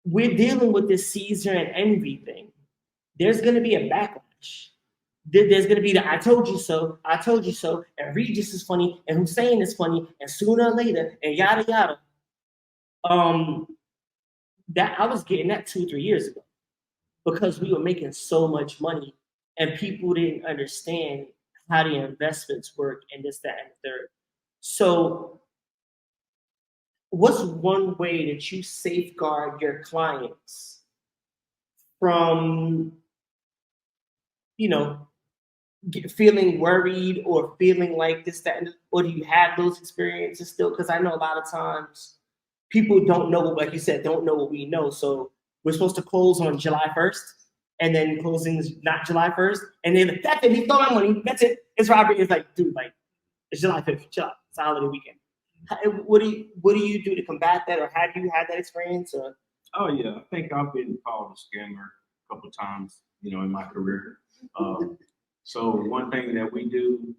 we're dealing with this Caesar and envy thing. There's going to be a backlash. There's going to be the I told you so, I told you so, and Regis is funny, and Hussein is funny, and sooner or later, and yada yada. Um, that I was getting that 2-3 years ago because we were making so much money, and people didn't understand how the investments work and this, that, and the third. So, what's one way that you safeguard your clients from, you know, feeling worried or feeling like this, that, or do you have those experiences still? Because I know a lot of times people don't know, like you said, don't know what we know. So we're supposed to close on July 1st, and then closing is not July 1st, and then that's it. He stole my money. That's it. It's robbery. It's like, dude, like it's July 5th. Chill out. It's a holiday weekend. What do you do to combat that, or have you had that experience? Or oh yeah, I think I've been called a scammer a couple of times, in my career. So one thing that we do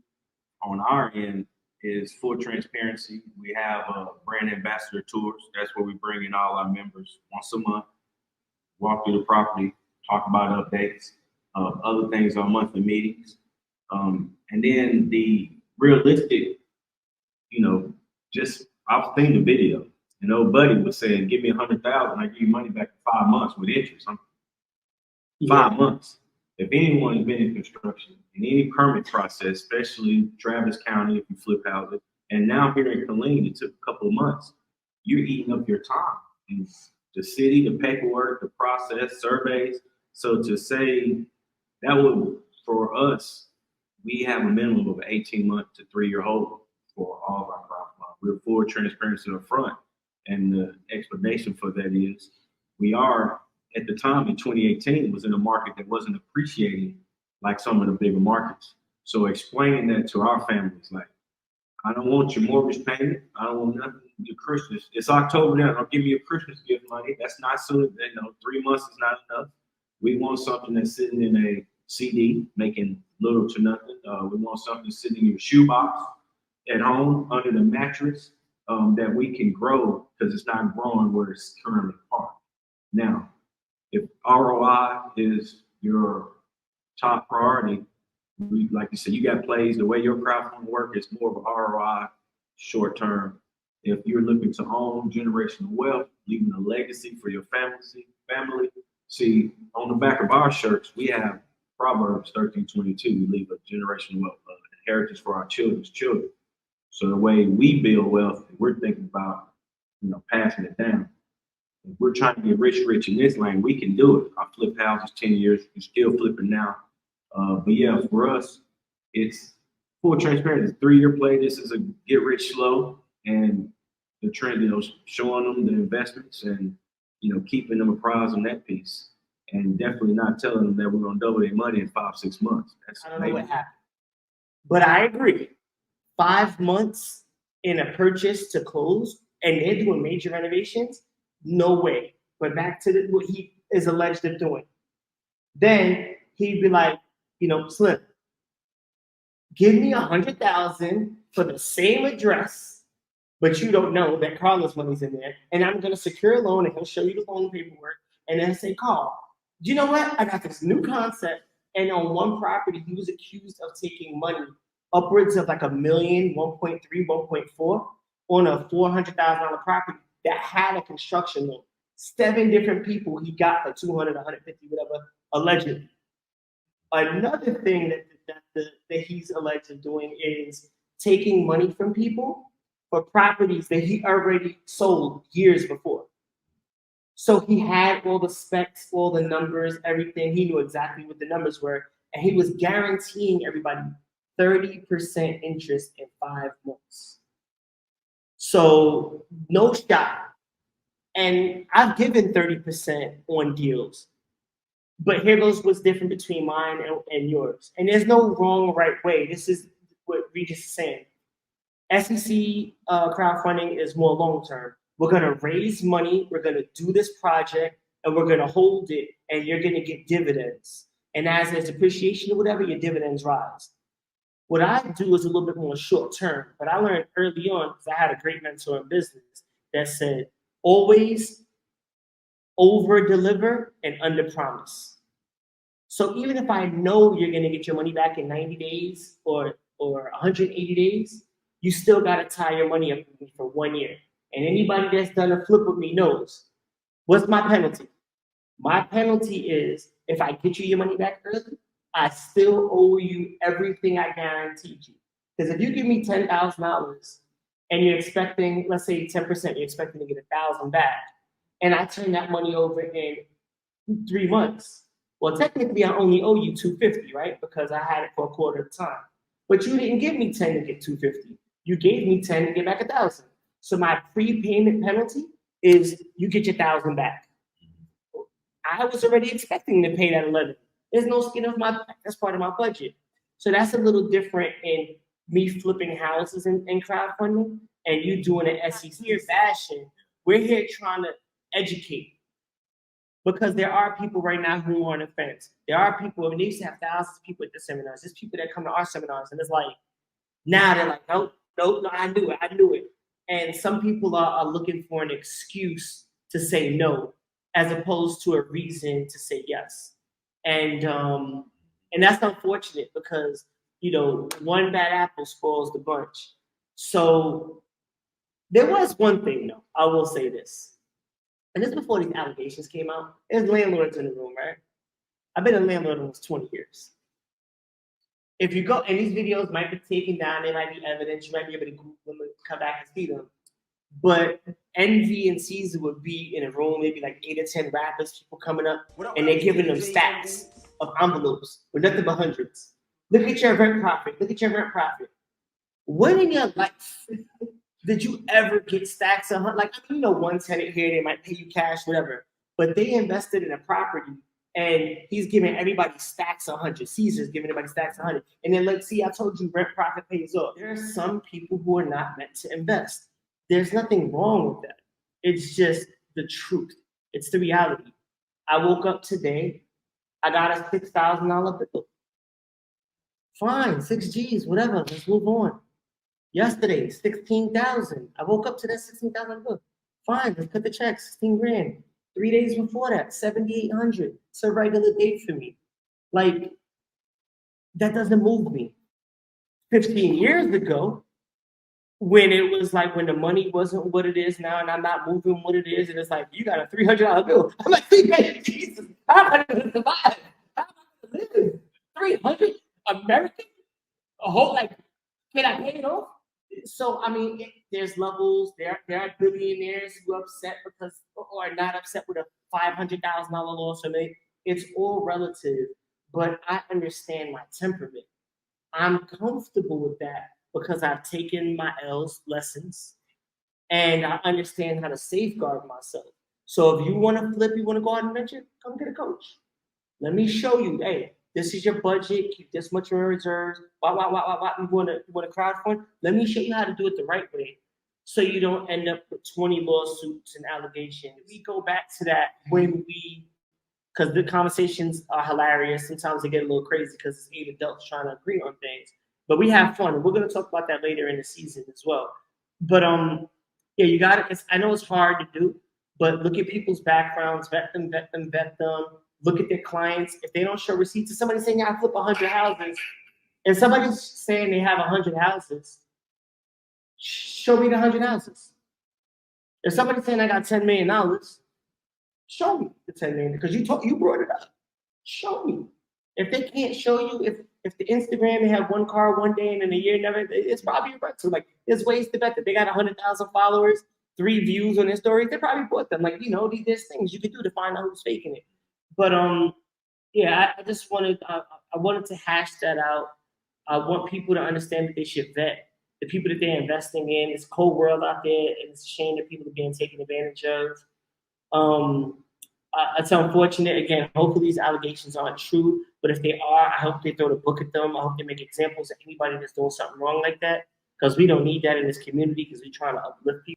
on our end is full transparency. We have brand ambassador tours. That's where we bring in all our members once a month, walk through the property, talk about updates, other things on monthly meetings. And then the realistic, just I've seen the video. Buddy was saying, give me 100,000, I give you money back in 5 months with interest. 5 months. If anyone's been in construction, in any permit process, especially Travis County, if you flip houses, and now here in Killeen, it took a couple of months, you're eating up your time. And the city, the paperwork, the process, surveys. So to say that would, for us, we have a minimum of 18-month to 3-year hold for all of our crowdfunding. We're full transparency up front. And the explanation for that is we are, at the time in 2018, was in a market that wasn't appreciating like some of the bigger markets. So explaining that to our families, like, I don't want your mortgage payment. I don't want nothing. Your Christmas. It's October now. Don't give me a Christmas gift money. That's not soon. 3 months is not enough. We want something that's sitting in a CD, making little to nothing. We want something sitting in your shoebox at home under the mattress that we can grow because it's not growing where it's currently parked. Now, if ROI is your top priority, like you said, you got plays. The way your crowdfunding work is more of an ROI, short term. If you're looking to own generational wealth, leaving a legacy for your family. See, on the back of our shirts, we have Proverbs 13:22. We leave a generational wealth, inheritance for our children's children. So the way we build wealth, we're thinking about, passing it down. If we're trying to get rich in this lane, we can do it. I flipped houses 10 years, we're still flipping now. But yeah, for us, it's full transparency. It's a 3-year play. This is a get rich slow, and the trend, showing them the investments and, keeping them apprised on that piece, and definitely not telling them that we're going to double their money in 5-6 months. I don't know what happened, but I agree. 5 months in a purchase to close, and they're doing major renovations. No way. But back to what he is alleged of doing. Then he'd be like, Slim, give me 100,000 for the same address, but you don't know that Carlos' money's in there, and I'm gonna secure a loan, and he'll show you the loan paperwork, and then say, Carl, do you know what? I got this new concept, and on one property, he was accused of taking money upwards of like $1 million, 1.3, 1.4 on a $400,000 property that had a construction loan. 7 different people he got for 200, 150, whatever, allegedly. Another thing that he's alleged of doing is taking money from people for properties that he already sold years before. So he had all the specs, all the numbers, everything. He knew exactly what the numbers were, and he was guaranteeing everybody 30% interest in 5 months. So no shot. And I've given 30% on deals. But here goes what's different between mine and yours. And there's no wrong or right way. This is what Regiis is saying. SEC crowdfunding is more long-term. We're going to raise money. We're going to do this project, and we're going to hold it, and you're going to get dividends. And as there's appreciation or whatever, your dividends rise. What I do is a little bit more short-term, but I learned early on, because I had a great mentor in business that said, always over deliver and under promise. So even if I know you're gonna get your money back in 90 days or 180 days, you still gotta tie your money up with me for 1 year. And anybody that's done a flip with me knows what's my penalty. My penalty is if I get you your money back early, I still owe you everything I guaranteed you. Because if you give me $10,000 and you're expecting, let's say 10%, you're expecting to get 1,000 back, and I turn that money over in 3 months. Well, technically, I only owe you $250, right? Because I had it for a quarter of the time. But you didn't give me 10 to get $250. You gave me 10 to get back 1,000. So my prepayment penalty is you get your 1,000 back. I was already expecting to pay that 11. There's no skin off my back. That's part of my budget. So that's a little different in me flipping houses in crowdfunding and you doing an SEC fashion. We're here trying to educate. Because there are people right now who are on the fence. There are people, and they used to have thousands of people at the seminars. There's people that come to our seminars, and it's like, now they're like, no, I knew it. And some people are looking for an excuse to say no, as opposed to a reason to say yes. And that's unfortunate because, one bad apple spoils the bunch. So there was one thing, though, I will say this. And this before these allegations came out. There's landlords in the room, right? I've been a landlord almost 20 years. If you go, and these videos might be taken down, they might be evidence, you might be able to Google them and come back and see them. But Envy and Caesar would be in a room, maybe like 8 or 10 rappers, people coming up, and they're giving them stacks of envelopes with nothing but hundreds. Look at your rent profit. Look at your rent profit. When in your life did you ever get stacks of like, one tenant here, they might pay you cash, whatever, but they invested in a property and he's giving everybody stacks of 100. Caesar's giving everybody stacks of 100. And then like, see, I told you rent profit pays off. There are some people who are not meant to invest. There's nothing wrong with that. It's just the truth. It's the reality. I woke up today, I got a $6,000 bill. Fine, 6 G's, whatever, let's move on. Yesterday, 16,000. I woke up to that 16,000 bill. Fine, let's cut the check, 16 grand. 3 days before that, 7,800. It's a regular date for me. Like, that doesn't move me. 15 years ago, when it was like when the money wasn't what it is now, and I'm not moving what it is, and it's like you got a $300 bill. I'm like, Jesus, how am I gonna survive? How am I gonna live? 300 American? A whole can I pay it off? So I mean, there's levels. There are billionaires who are upset because or not upset with a $500,000 loss. So it's all relative. But I understand my temperament. I'm comfortable with that because I've taken my lessons, and I understand how to safeguard myself. So if you want to flip, you want to go out and venture, come get a coach. Let me show you. Hey, this is your budget. Keep this much in reserves. You want to crowdfund? Let me show you how to do it the right way, so you don't end up with 20 lawsuits and allegations. We go back to that because the conversations are hilarious. Sometimes they get a little crazy because it's 8 adults trying to agree on things. But we have fun, and we're going to talk about that later in the season as well. But yeah, you got it. I know it's hard to do, but look at people's backgrounds, vet them. Look at their clients. If they don't show receipts, if somebody's saying I flip 100 houses, and somebody's saying they have 100 houses, show me the 100 houses. If somebody's saying I got $10 million, show me the 10 million because you brought it up. Show me. If they can't show you, if the Instagram they have one car one day and in a year never, it's probably a rental. Like there's ways to bet that they got 100,000 followers, 3 views on their stories. They probably bought them. Like there's things you can do to find out who's faking it. But yeah, I just wanted to hash that out. I want people to understand that they should vet the people that they're investing in. It's a cold world out there, and it's a shame that people are being taken advantage of. It's unfortunate. Again, hopefully these allegations aren't true, but if they are, I hope they throw the book at them. I hope they make examples of anybody that's doing something wrong like that, because we don't need that in this community because we're trying to uplift people.